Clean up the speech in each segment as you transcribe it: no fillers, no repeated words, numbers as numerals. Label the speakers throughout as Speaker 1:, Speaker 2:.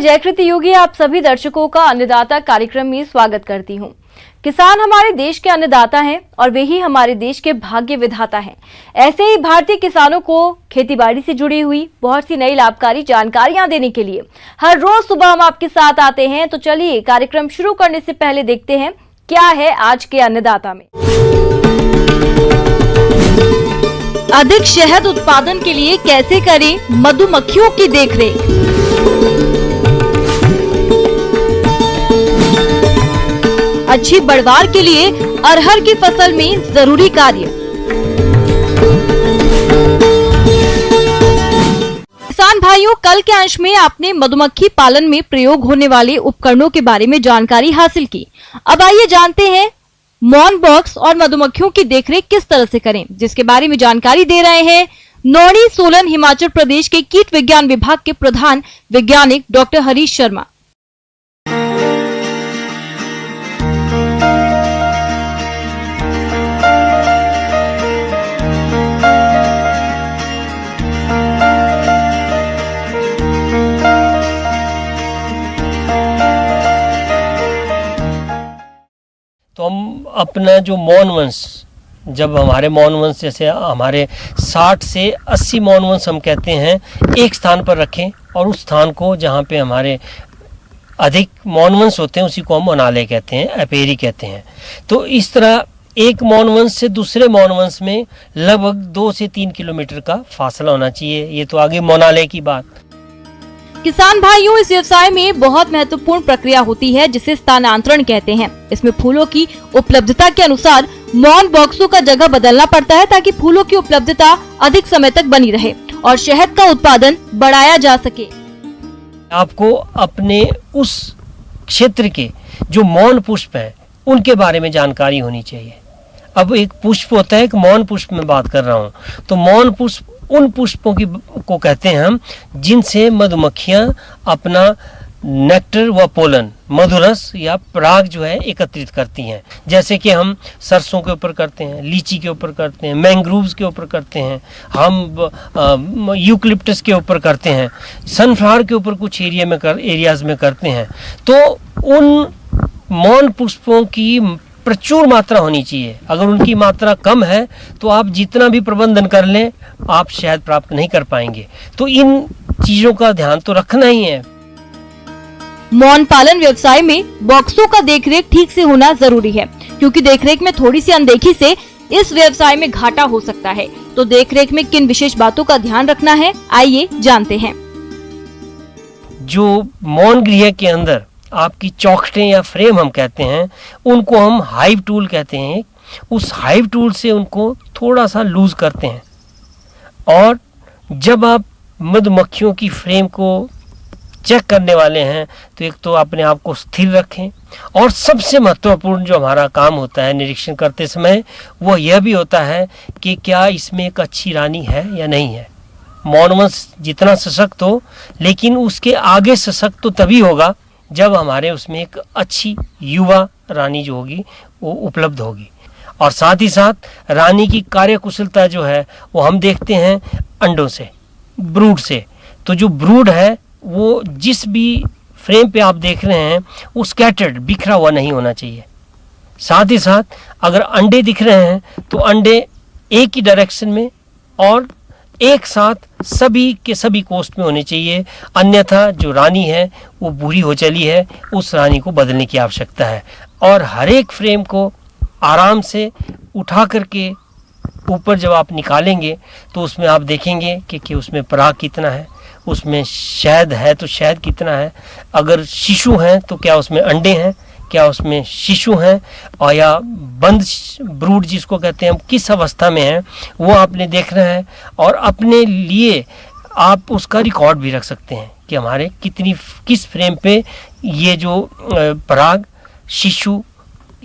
Speaker 1: जयकृति योगी आप सभी दर्शकों का अन्नदाता कार्यक्रम में स्वागत करती हूं। किसान हमारे देश के अन्नदाता हैं और वे ही हमारे देश के भाग्य विधाता हैं। ऐसे ही भारतीय किसानों को खेतीबाड़ी से जुड़ी हुई बहुत सी नई लाभकारी जानकारियां देने के लिए हर रोज सुबह हम आपके साथ आते हैं। तो चलिए कार्यक्रम शुरू करने से पहले देखते हैं क्या है आज के अन्नदाता में। अधिक शहद उत्पादन के लिए कैसे करें मधुमक्खियों की देखरेख। अच्छी पैदावार के लिए अरहर की फसल में जरूरी कार्य। किसान भाइयों, कल के अंश में आपने मधुमक्खी पालन में प्रयोग होने वाले उपकरणों के बारे में जानकारी हासिल की। अब आइए जानते हैं मॉन बॉक्स और मधुमक्खियों की देखरेख किस तरह से करें, जिसके बारे में जानकारी दे रहे हैं नौणी सोलन हिमाचल प्रदेश के कीट विज्ञान विभाग के प्रधान वैज्ञानिक डॉक्टर हरीश शर्मा।
Speaker 2: तो हम अपना जो मौन वंश, जब हमारे मौन वंश जैसे हमारे 60 से 80 मौन वंश हम कहते हैं एक स्थान पर रखें, और उस स्थान को जहाँ पे हमारे अधिक मौन वंश होते हैं उसी को हम मोनाले कहते हैं, एपेरी कहते हैं। तो इस तरह एक मौन वंश से दूसरे मौन वंश में लगभग 2 से 3 किलोमीटर का फासला होना चाहिए। ये तो आगे मोनाले की बात।
Speaker 1: किसान भाइयों, इस व्यवसाय में बहुत महत्वपूर्ण प्रक्रिया होती है जिसे स्थानांतरण कहते हैं। इसमें फूलों की उपलब्धता के अनुसार मॉन बॉक्सों का जगह बदलना पड़ता है ताकि फूलों की उपलब्धता अधिक समय तक बनी रहे और शहद का उत्पादन बढ़ाया जा सके।
Speaker 2: आपको अपने उस क्षेत्र के जो मौन पुष्प हैं उनके बारे में जानकारी होनी चाहिए। अब एक पुष्प होता है, एक मौन पुष्प में बात कर रहा हूँ। तो मौन पुष्प उन पुष्पों को कहते हैं हम जिनसे मधुमक्खियां अपना नेक्टर व पोलन, मधुरस या पराग जो है एकत्रित करती हैं। जैसे कि हम सरसों के ऊपर करते हैं, लीची के ऊपर करते हैं, मैंग्रोव्स के ऊपर करते हैं, हम यूकलिप्टस के ऊपर करते हैं, सनफ्लावर के ऊपर कुछ एरियाज में करते हैं। तो उन मौन पुष्पों की प्रचुर मात्रा होनी चाहिए। अगर उनकी मात्रा कम है तो आप जितना भी प्रबंधन कर लें आप शहद प्राप्त नहीं कर पाएंगे। तो इन चीजों का ध्यान तो रखना ही है।
Speaker 1: मौन पालन व्यवसाय में बॉक्सों का देखरेख ठीक से होना जरूरी है, क्योंकि देखरेख में थोड़ी सी अनदेखी से इस व्यवसाय में घाटा हो सकता है। तो देखरेख में किन विशेष बातों का ध्यान रखना है, आइए जानते हैं।
Speaker 2: जो मौन गृह के अंदर आपकी चौखटें या फ्रेम हम कहते हैं, उनको हम हाइव टूल कहते हैं। उस हाइव टूल से उनको थोड़ा सा लूज करते हैं, और जब आप मधुमक्खियों की फ्रेम को चेक करने वाले हैं तो एक तो अपने आप को स्थिर रखें, और सबसे महत्वपूर्ण जो हमारा काम होता है निरीक्षण करते समय वो यह भी होता है कि क्या इसमें एक अच्छी रानी है या नहीं है। मौनवंश जितना सशक्त हो, लेकिन उसके आगे सशक्त तो तभी होगा जब हमारे उसमें एक अच्छी युवा रानी जो होगी वो उपलब्ध होगी। और साथ ही साथ रानी की कार्यकुशलता जो है वो हम देखते हैं अंडों से, ब्रूड से। तो जो ब्रूड है वो जिस भी फ्रेम पे आप देख रहे हैं वो स्कैटर्ड, बिखरा हुआ नहीं होना चाहिए। साथ ही साथ अगर अंडे दिख रहे हैं तो अंडे एक ही डायरेक्शन में और एक साथ सभी के सभी कोस्ट में होने चाहिए, अन्यथा जो रानी है वो बूढ़ी हो चली है, उस रानी को बदलने की आवश्यकता है। और हर एक फ्रेम को आराम से उठा करके ऊपर जब आप निकालेंगे तो उसमें आप देखेंगे कि उसमें पराग कितना है, उसमें शहद है तो शहद कितना है, अगर शिशु हैं तो क्या उसमें अंडे हैं, क्या उसमें शिशु हैं, और या बंद ब्रूड जिसको कहते हैं हम किस अवस्था में है वो आपने देखना है। और अपने लिए आप उसका रिकॉर्ड भी रख सकते हैं कि हमारे किस फ्रेम पे ये जो पराग, शिशु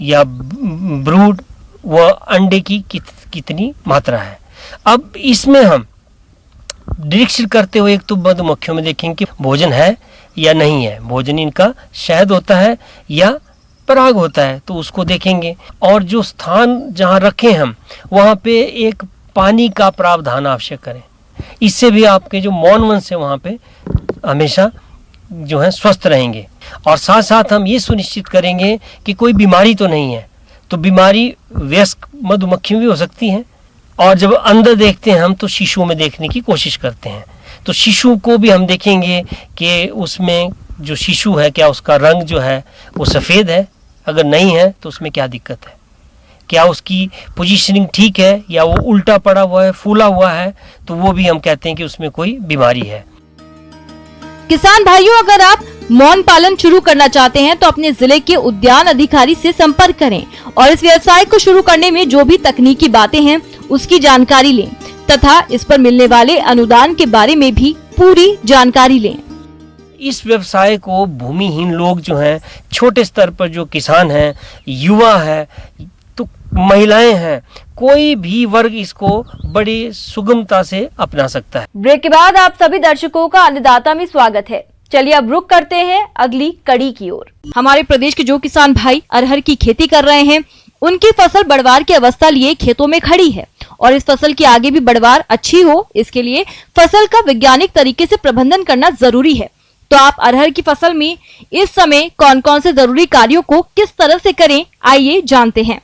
Speaker 2: या ब्रूड व अंडे की कितनी मात्रा है। अब इसमें हम निरीक्षण करते हुए एक तो मधुमक्खियों में देखेंगे कि भोजन है या नहीं है, भोजन इनका शहद होता है या पराग होता है, तो उसको देखेंगे। और जो स्थान जहाँ रखें हम वहाँ पे एक पानी का प्रावधान आवश्यक करें। इससे भी आपके जो मौन वंश है वहाँ पे हमेशा जो है स्वस्थ रहेंगे। और साथ साथ हम ये सुनिश्चित करेंगे कि कोई बीमारी तो नहीं है। तो बीमारी वयस्क मधुमक्खी में भी हो सकती है, और जब अंदर देखते हैं हम तो शिशुओं में देखने की कोशिश करते हैं। तो शिशु को भी हम देखेंगे कि उसमें जो शिशु है क्या उसका रंग जो है वो सफ़ेद है, अगर नहीं है तो उसमें क्या दिक्कत है, क्या उसकी पोजीशनिंग ठीक है या वो उल्टा पड़ा हुआ है, फूला हुआ है, तो वो भी हम कहते हैं कि उसमें कोई बीमारी है।
Speaker 1: किसान भाइयों, अगर आप मौन पालन शुरू करना चाहते हैं तो अपने जिले के उद्यान अधिकारी से संपर्क करें और इस व्यवसाय को शुरू करने में जो भी तकनीकी बातें हैं उसकी जानकारी लें तथा इस पर मिलने वाले अनुदान के बारे में भी पूरी जानकारी लें।
Speaker 2: इस व्यवसाय को भूमिहीन लोग जो हैं, छोटे स्तर पर जो किसान हैं, युवा है, तो महिलाएं हैं, कोई भी वर्ग इसको बड़ी सुगमता से अपना सकता है।
Speaker 1: ब्रेक के बाद आप सभी दर्शकों का अन्नदाता में स्वागत है। चलिए अब रुक करते हैं अगली कड़ी की ओर। हमारे प्रदेश के जो किसान भाई अरहर की खेती कर रहे हैं, उनकी फसल बढ़वार की अवस्था लिए खेतों में खड़ी है और इस फसल की आगे भी बढ़वार अच्छी हो, इसके लिए फसल का वैज्ञानिक तरीके से प्रबंधन करना जरूरी है। तो आप अरहर की फसल में इस समय कौन कौन से जरूरी कार्यों को किस तरह से करें, आइए जानते हैं।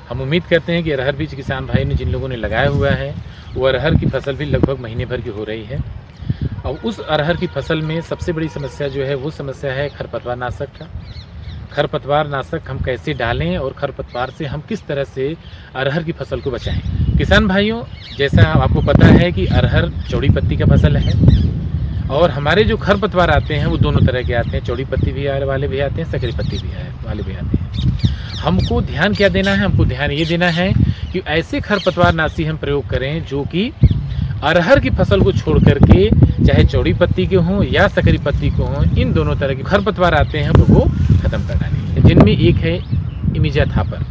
Speaker 3: हम उम्मीद करते हैं कि अरहर बीज किसान भाई ने जिन लोगों ने लगाया हुआ है वो अरहर की फसल भी लगभग महीने भर की हो रही है। और उस अरहर की फसल में सबसे बड़ी समस्या जो है वो समस्या है खरपतवार नाशक का। खरपतवार नाशक हम कैसे डालें और खरपतवार से हम किस तरह से अरहर की फसल को बचाएं। किसान भाइयों, जैसा आपको पता है कि अरहर चौड़ी पत्ती का फसल है और हमारे जो खरपतवार आते हैं वो दोनों तरह के आते हैं, चौड़ी पत्ती भी वाले भी आते हैं, सकरी पत्ती भी वाले भी आते हैं। हमको ध्यान क्या देना है? हमको ध्यान ये देना है कि ऐसे खरपतवार नाशी हम प्रयोग करें जो कि अरहर की फसल को छोड़ करके चाहे चौड़ी पत्ती के हों या सकरी पत्ती के हों, इन दोनों तरह के खरपतवार आते हैं वो खत्म कर डालें। जिनमें एक है इमिजा थापर।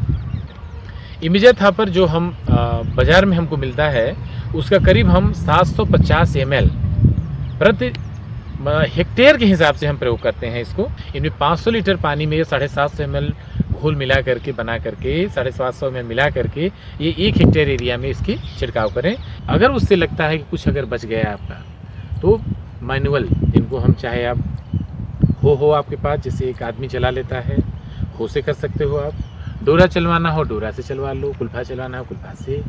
Speaker 3: इमिजा थापर जो हम बाजार में हमको मिलता है उसका करीब हम 750 ml प्रति हेक्टेयर के हिसाब से हम प्रयोग करते हैं इसको। इनमें 500 लीटर पानी में 750 ml घोल मिला करके बना करके 750 में मिला करके ये 1 हेक्टेयर एरिया में इसकी छिड़काव करें। अगर उससे लगता है कि कुछ अगर बच गया आपका तो मैनुअल, जिनको हम चाहे आप हो आपके पास, जैसे एक आदमी चला लेता है, हो से कर सकते हो आप। डोरा चलवाना हो डोरा से चलवा लो, कुल्फा चलाना हो कुल्फा से,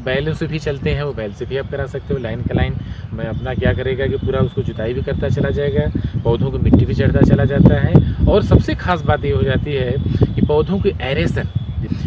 Speaker 3: बैलों से भी चलते हैं वो बैल से भी आप करा सकते हो। लाइन का लाइन में अपना क्या करेगा कि पूरा उसको जुताई भी करता चला जाएगा, पौधों को मिट्टी भी चढ़ता चला जाता है। और सबसे खास बात ये हो जाती है कि पौधों की एरेशन,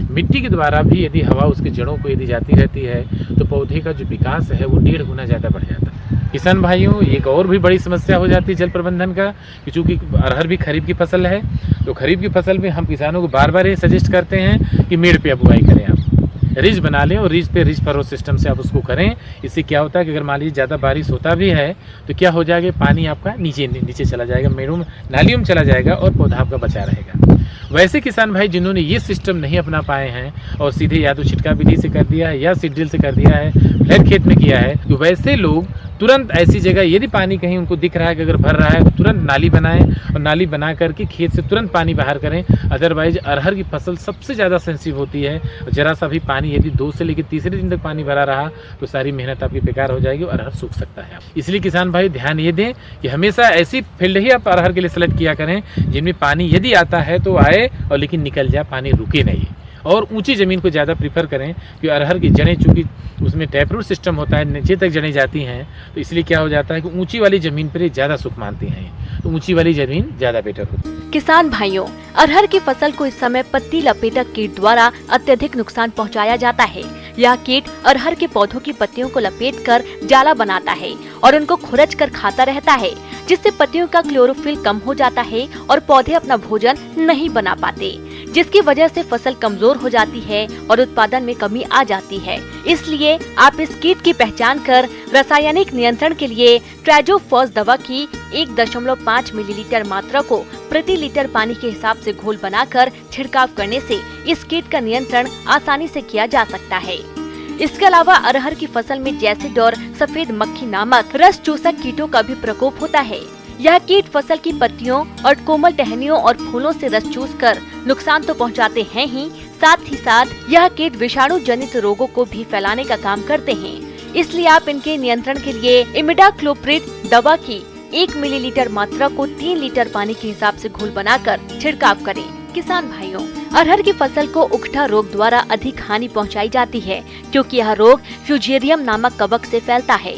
Speaker 3: मिट्टी के द्वारा भी यदि हवा उसकी जड़ों को यदि जाती रहती है तो पौधे का जो विकास है वो 1.5 गुना ज़्यादा बढ़ जाता है। किसान भाइयों, एक और भी बड़ी समस्या हो जाती है जल प्रबंधन का, कि चूँकि अरहर भी खरीफ की फसल है तो खरीफ की फसल में हम किसानों को बार बार ये सजेस्ट करते हैं कि मेड़ पे बुआई करें, आप रिज बना लें और रिज पे रिज फरो सिस्टम से आप उसको करें। इससे क्या होता है कि अगर मान लीजिए ज़्यादा बारिश होता भी है तो क्या हो जाएगा, पानी आपका नीचे चला जाएगा, मेड़ों में नालियों में चला जाएगा और पौधा आपका बचा रहेगा। वैसे किसान भाई जिन्होंने ये सिस्टम नहीं अपना पाए हैं और सीधे या तो छिटका विधि से कर दिया है या सीड ड्रिल से कर दिया है, फ्लैट खेत में किया है, तो वैसे लोग तुरंत ऐसी जगह यदि पानी कहीं उनको दिख रहा है कि अगर भर रहा है तो तुरंत नाली बनाएं और नाली बना करके खेत से तुरंत पानी बाहर करें। अदरवाइज अरहर की फसल सबसे ज़्यादा सेंसिटिव होती है, जरा सा भी पानी यदि 2 से लेकर तीसरे दिन तक पानी भरा रहा तो सारी मेहनत आपकी बेकार हो जाएगी और अरहर सूख सकता है। इसलिए किसान भाई ध्यान ये दें कि हमेशा ऐसी फील्ड ही आप अरहर के लिए सेलेक्ट किया करें जिनमें पानी यदि आता है तो आए और लेकिन निकल जाए, पानी रुके नहीं। और ऊंची ज़मीन को ज़्यादा प्रीफर करें कि अरहर की जड़ें, चूँकि उसमें टैप रूट सिस्टम होता है, नीचे तक जड़ें जाती हैं, तो इसलिए क्या हो जाता है कि ऊंची वाली ज़मीन पर ज़्यादा सुख मानती हैं, तो ऊंची वाली ज़मीन ज़्यादा बेटर होती है।
Speaker 4: किसान भाइयों, अरहर की फसल को इस समय पत्ती लपेटक कीट द्वारा अत्यधिक नुकसान पहुंचाया जाता है। यह कीट अरहर के पौधों की पत्तियों को लपेटकर जाला बनाता है और उनको खुरच कर खाता रहता है, जिससे पत्तियों का क्लोरोफिल कम हो जाता है और पौधे अपना भोजन नहीं बना पाते, जिसकी वजह से फसल कमजोर हो जाती है और उत्पादन में कमी आ जाती है। इसलिए आप इस कीट की पहचान कर रासायनिक नियंत्रण के लिए ट्राइजोफॉस दवा की 1.5 मिलीलीटर मात्रा को प्रति लीटर पानी के हिसाब से घोल बनाकर छिड़काव करने से इस कीट का नियंत्रण आसानी से किया जा सकता है। इसके अलावा अरहर की फसल में जैसिड और सफेद मक्खी नामक रस चूसक कीटों का भी प्रकोप होता है। यह कीट फसल की पत्तियों और कोमल टहनियों और फूलों से रस चूसकर नुकसान तो पहुंचाते हैं ही साथ यह कीट विषाणु जनित रोगों को भी फैलाने का काम करते हैं। इसलिए आप इनके नियंत्रण के लिए इमिडाक्लोप्रिड दवा की 1 मिलीलीटर मात्रा को 3 लीटर पानी के हिसाब से घोल बनाकर छिड़काव करें। किसान भाइयों, अरहर की फसल को उकठा रोग द्वारा अधिक हानि पहुंचाई जाती है, क्योंकि यह रोग फ्यूजेरियम नामक कवक से फैलता है।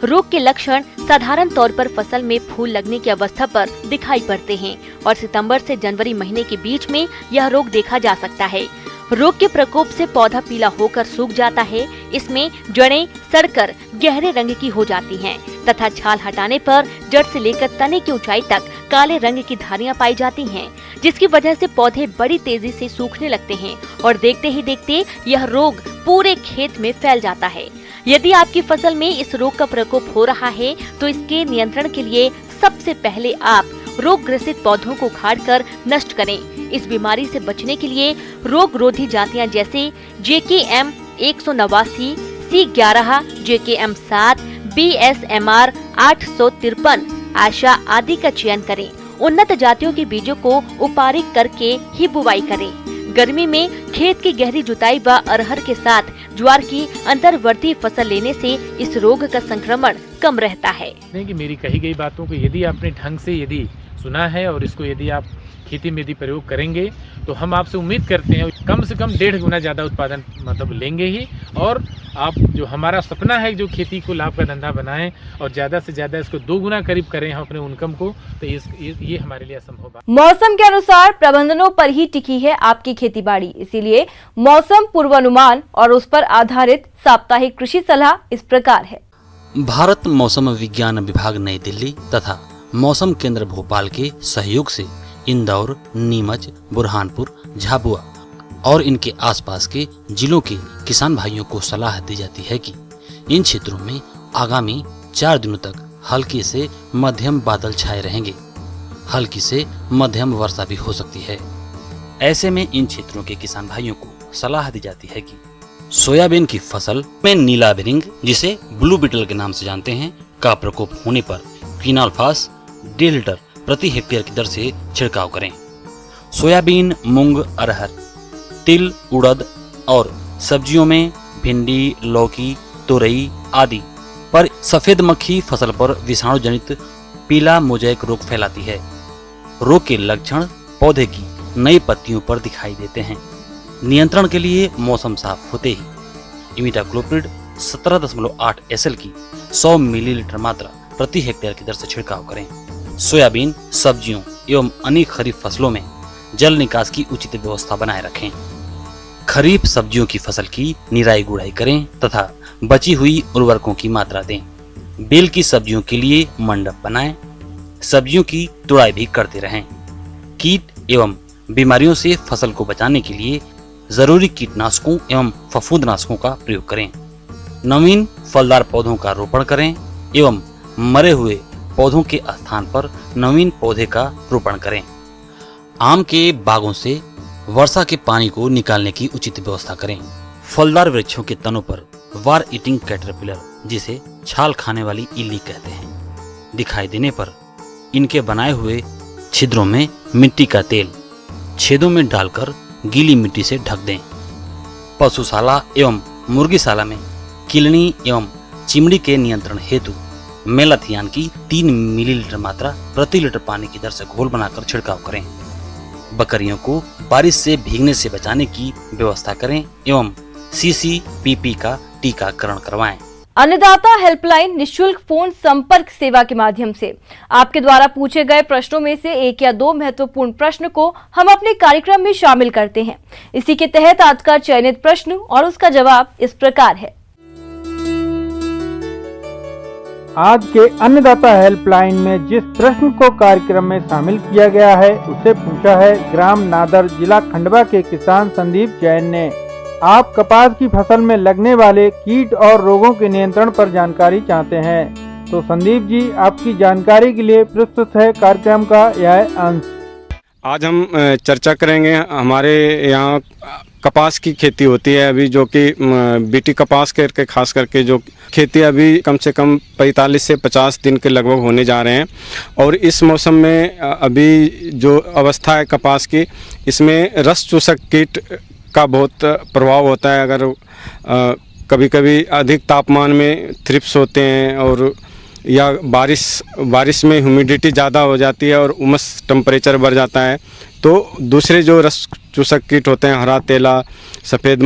Speaker 4: रोग के लक्षण साधारण तौर पर फसल में फूल लगने की अवस्था पर दिखाई पड़ते हैं और सितंबर से जनवरी महीने के बीच में यह रोग देखा जा सकता है। रोग के प्रकोप से पौधा पीला होकर सूख जाता है। इसमें जड़ें सड़कर गहरे रंग की हो जाती हैं तथा छाल हटाने पर जड़ से लेकर तने की ऊंचाई तक काले रंग की धारियां पाई जाती हैं, जिसकी वजह से पौधे बड़ी तेजी से सूखने लगते हैं और देखते ही देखते यह रोग पूरे खेत में फैल जाता है। यदि आपकी फसल में इस रोग का प्रकोप हो रहा है तो इसके नियंत्रण के लिए सबसे पहले आप रोग ग्रसित पौधों को उखाड़कर नष्ट करें। इस बीमारी से बचने के लिए रोग रोधी जातियां जैसे JKM 189, C11, JKM 7, BSMR 853, आशा आदि का चयन करें। उन्नत जातियों के बीजों को उपारित करके ही बुवाई करें। गर्मी में खेत की गहरी जुताई व अरहर के साथ ज्वार की अंतर्वर्ती फसल लेने से इस रोग का संक्रमण कम रहता है।
Speaker 3: नहीं कि मेरी कही गई बातों को यदि आपने ढंग से यदि सुना है और इसको यदि आप खेती में यदि प्रयोग करेंगे तो हम आपसे उम्मीद करते हैं कम से कम 1.5 गुना ज़्यादा उत्पादन मतलब लेंगे ही। और आप जो हमारा सपना है जो खेती को लाभ का धंधा बनाएं और ज़्यादा से ज़्यादा इसको 2 गुना करीब करें हम अपने इनकम को, तो ये हमारे लिए असंभव है।
Speaker 1: मौसम के अनुसार प्रबंधनों पर ही टिकी है आपकी खेतीबाड़ी, इसीलिए मौसम पूर्वानुमान और उस पर आधारित साप्ताहिक कृषि सलाह इस प्रकार है।
Speaker 5: भारत मौसम विज्ञान विभाग नई दिल्ली तथा मौसम केंद्र भोपाल के सहयोग से इंदौर, नीमच, बुरहानपुर, झाबुआ और इनके आसपास के जिलों के किसान भाइयों को सलाह दी जाती है कि इन क्षेत्रों में आगामी 4 दिनों तक हल्की से मध्यम बादल छाए रहेंगे। हल्की से मध्यम वर्षा भी हो सकती है। ऐसे में इन क्षेत्रों के किसान भाइयों को सलाह दी जाती है कि सोयाबीन की फसल में नीला बिरिंग, जिसे ब्लू बीटल के नाम से जानते हैं, का प्रकोप होने पर क्विनाल्फास 1.5 लीटर प्रति हेक्टेयर की दर से छिड़काव करें। सोयाबीन, मूंग, अरहर, तिल, उड़द और सब्जियों में भिंडी, लौकी, तोरई आदि पर सफेद मक्खी फसल पर विषाणु जनित पीला मोज़ेक रोग फैलाती है। रोग के लक्षण पौधे की नई पत्तियों पर दिखाई देते हैं। नियंत्रण के लिए मौसम साफ होते ही इमिडाक्लोप्रिड 17.8 SL की 100 मिलीलीटर मात्रा प्रति हेक्टेयर की दर से छिड़काव करें। सोयाबीन, सब्जियों एवं अन्य खरीफ फसलों में जल निकास की उचित व्यवस्था बनाए रखें। खरीफ सब्जियों की फसल की निराई गुड़ाई करें तथा बची हुई उर्वरकों की मात्रा दें। बेल की सब्जियों के लिए मंडप बनाएं। सब्जियों की तुड़ाई भी करते रहें। कीट एवं बीमारियों से फसल को बचाने के लिए जरूरी कीटनाशकों एवं फफूंदनाशकों का प्रयोग करें। नवीन फलदार पौधों का रोपण करें एवं मरे हुए पौधों के स्थान पर नवीन पौधे का रोपण करें। आम के बागों से वर्षा के पानी को निकालने की उचित व्यवस्था करें। फलदार वृक्षों के तनों पर वार ईटिंग कैटरपिलर, जिसे छाल खाने वाली इल्ली कहते हैं, दिखाई देने पर इनके बनाए हुए छिद्रों में मिट्टी का तेल छेदों में डालकर गीली मिट्टी से ढक दें। पशुशाला एवं मुर्गीशाला में किलनी एवं चिमड़ी के नियंत्रण हेतु मेलाथियान की 3 मिलीलीटर मात्रा प्रति लीटर पानी की दर से घोल बनाकर छिड़काव करें। बकरियों को बारिश से भीगने से बचाने की व्यवस्था करें एवं CCPP का टीकाकरण करवाएं।
Speaker 1: अन्नदाता हेल्पलाइन निशुल्क फोन संपर्क सेवा के माध्यम से आपके द्वारा पूछे गए प्रश्नों में से 1 या 2 महत्वपूर्ण प्रश्न को हम अपने कार्यक्रम में शामिल करते हैं। इसी के तहत आज का चयनित प्रश्न और उसका जवाब इस प्रकार है।
Speaker 6: आज के अन्नदाता हेल्पलाइन में जिस प्रश्न को कार्यक्रम में शामिल किया गया है उसे पूछा है ग्राम नादर, जिला खंडवा के किसान संदीप जैन ने। आप कपास की फसल में लगने वाले कीट और रोगों के नियंत्रण पर जानकारी चाहते हैं, तो संदीप जी आपकी जानकारी के लिए प्रस्तुत है कार्यक्रम का यह अंश।
Speaker 7: आज हम चर्चा करेंगे हमारे यहाँ कपास की खेती होती है अभी, जो कि बीटी कपास करके खास करके जो खेती अभी कम से कम 45 से 50 दिन के लगभग होने जा रहे हैं। और इस मौसम में अभी जो अवस्था है कपास की, इसमें रस चूसक कीट का बहुत प्रभाव होता है। अगर कभी कभी अधिक तापमान में थ्रिप्स होते हैं, और या बारिश में ह्यूमिडिटी ज़्यादा हो जाती है और उमस टेम्परेचर बढ़ जाता है, तो दूसरे जो रस चूसक कीट होते हैं, हरा तेला, सफ़ेद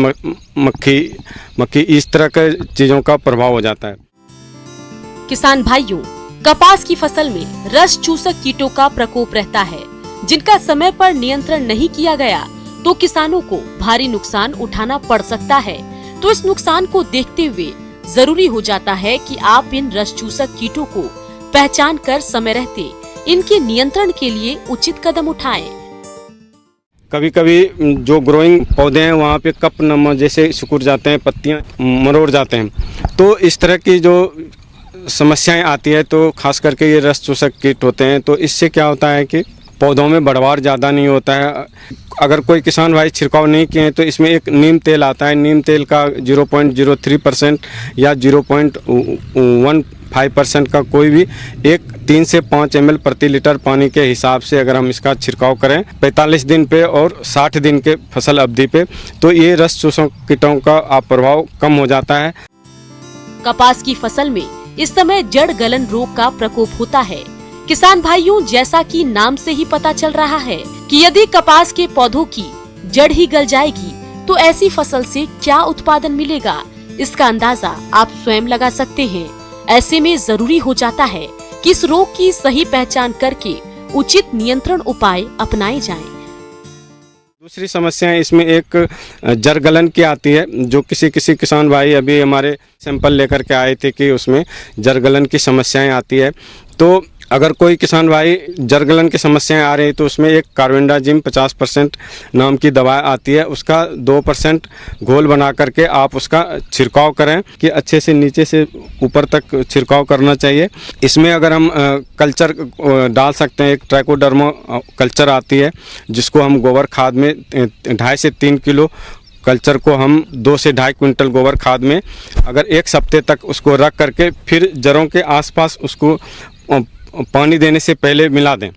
Speaker 7: मक्खी, इस तरह के चीज़ों का प्रभाव हो जाता है।
Speaker 8: किसान भाइयों, कपास की फसल में रस चूसक कीटों का प्रकोप रहता है, जिनका समय पर नियंत्रण नहीं किया गया तो किसानों को भारी नुकसान उठाना पड़ सकता है। तो इस नुकसान को देखते हुए जरूरी हो जाता है कि आप इन रस चूसक कीटों को पहचान कर समय रहते इनके नियंत्रण के लिए उचित कदम उठाएं।
Speaker 7: कभी कभी जो ग्रोइंग पौधे हैं वहाँ पे कप नमा जैसे सिकुड़ जाते हैं, पत्तियाँ मरोड़ जाते हैं, तो इस तरह की जो समस्याएं आती है, तो खास करके ये रस चूसक कीट होते हैं। तो इससे क्या होता है कि पौधों में बढ़वार ज़्यादा नहीं होता है। अगर कोई किसान भाई छिड़काव नहीं किए हैं तो इसमें एक नीम तेल आता है, नीम तेल का 0.03% या 0.15% का कोई भी 3 से 5 ml प्रति लीटर पानी के हिसाब से अगर हम इसका छिड़काव करें 45 दिन पे और 60 दिन के फसल अवधि पे, तो ये रस चूसक कीटों का प्रभाव कम हो जाता है।
Speaker 8: कपास की फसल में इस समय जड़ गलन रोग का प्रकोप होता है। किसान भाइयों, जैसा कि नाम से ही पता चल रहा है कि यदि कपास के पौधों की जड़ ही गल जाएगी तो ऐसी फसल से क्या उत्पादन मिलेगा, इसका अंदाजा आप स्वयं लगा सकते हैं। ऐसे में जरूरी हो जाता है कि इस रोग की सही पहचान करके उचित नियंत्रण उपाय अपनाए जाएं।
Speaker 7: दूसरी समस्या इसमें एक जड़ गलन की आती है, जो किसी किसान भाई अभी हमारे सैंपल लेकर के आए थे कि उसमें जड़ गलन की समस्याएं आती है। तो अगर कोई किसान भाई जड़ गलन की समस्याएं आ रही है तो उसमें एक कार्बेंडाजिम 50% नाम की दवा आती है, उसका 2% घोल बना करके आप उसका छिड़काव करें कि अच्छे से नीचे से ऊपर तक छिड़काव करना चाहिए। इसमें अगर हम कल्चर डाल सकते हैं, एक ट्राइकोडर्मा कल्चर आती है जिसको हम गोबर खाद में 2.5 से 3 किलो कल्चर को हम 2 से 2.5 क्विंटल गोबर खाद में अगर 1 हफ्ते तक उसको रख करके फिर जड़ों के आसपास उसको पानी देने से पहले मिला दें,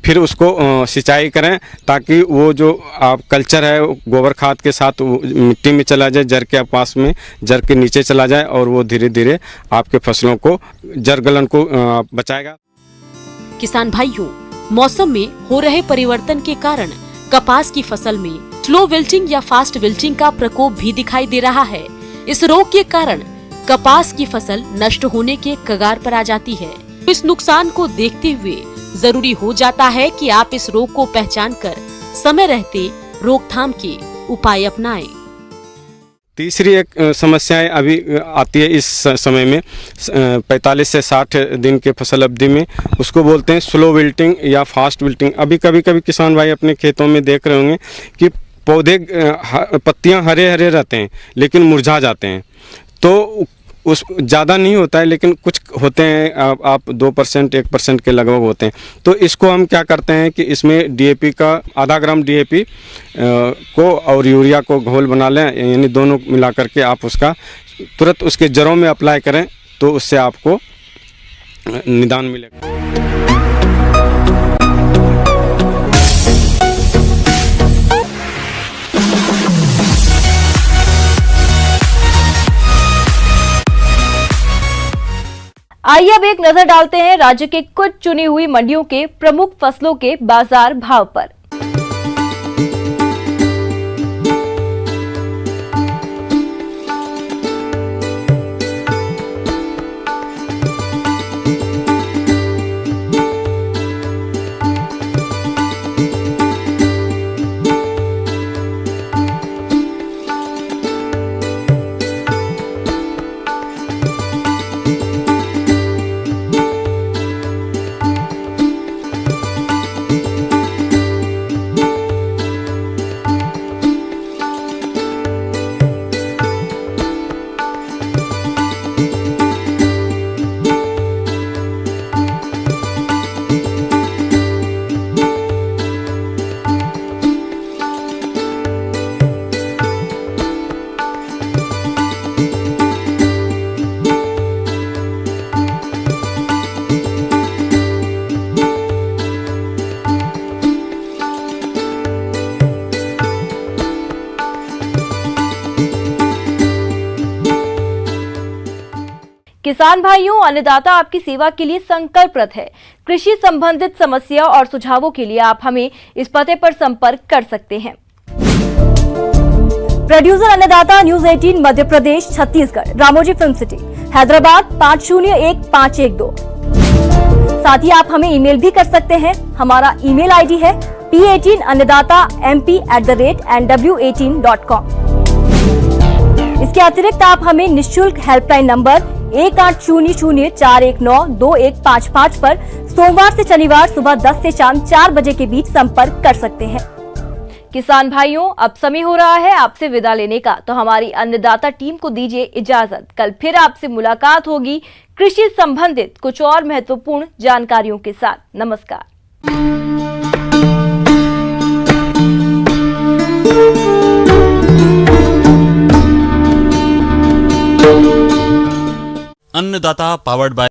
Speaker 7: फिर उसको सिंचाई करें ताकि वो जो आप कल्चर है गोबर खाद के साथ मिट्टी में चला जाए, जड़ के पास में जड़ के नीचे चला जाए और वो धीरे धीरे आपके फसलों को जड़ गलन को बचाएगा।
Speaker 8: किसान भाइयों, मौसम में हो रहे परिवर्तन के कारण कपास की फसल में स्लो विल्टिंग या फास्ट विल्टिंग का प्रकोप भी दिखाई दे रहा है। इस रोग के कारण कपास की फसल नष्ट होने के कगार पर आ जाती है। इस नुकसान को देखते हुए जरूरी हो जाता है कि आप इस रोग को पहचान कर समय रहते रोकथाम के उपाय अपनाएं।
Speaker 7: तीसरी एक समस्याएं अभी आती है इस समय में 45 से 60 दिन के फसल अवधि में, उसको बोलते हैं स्लो विल्टिंग या फास्ट विल्टिंग। अभी कभी किसान भाई अपने खेतों में देख रहे होंगे कि पौधे पत्तियां हरे हरे रहते हैं लेकिन मुरझा जाते हैं। तो उस ज़्यादा नहीं होता है लेकिन कुछ होते हैं, आप 2% 1% के लगभग होते हैं। तो इसको हम क्या करते हैं कि इसमें DAP का आधा ग्राम DAP को और यूरिया को घोल बना लें, यानी दोनों मिला करके आप उसका तुरंत उसके जड़ों में अप्लाई करें तो उससे आपको निदान मिलेगा।
Speaker 1: आइए अब एक नजर डालते हैं राज्य के कुछ चुनी हुई मंडियों के प्रमुख फसलों के बाजार भाव पर। किसान भाइयों, अन्नदाता आपकी सेवा के लिए संकल्परत है। कृषि संबंधित समस्या और सुझावों के लिए आप हमें इस पते पर संपर्क कर सकते हैं। प्रोड्यूसर अन्नदाता, news 18 Madhya Pradesh Chhattisgarh, Ramoji film city, Hyderabad 501512। साथ ही आप हमें ईमेल भी कर सकते हैं। हमारा ईमेल आईडी है p18annadatamp@nw18.com। इसके अतिरिक्त आप हमें निःशुल्क हेल्पलाइन नंबर 1800419215 पर सोमवार से शनिवार सुबह 10 से शाम 4 बजे के बीच संपर्क कर सकते हैं। किसान भाइयों, अब समय हो रहा है आपसे विदा लेने का, तो हमारी अन्नदाता टीम को दीजिए इजाजत। कल फिर आपसे मुलाकात होगी कृषि संबंधित कुछ और महत्वपूर्ण जानकारियों के साथ। नमस्कार।
Speaker 5: अन्नदाता पावर्ड बाय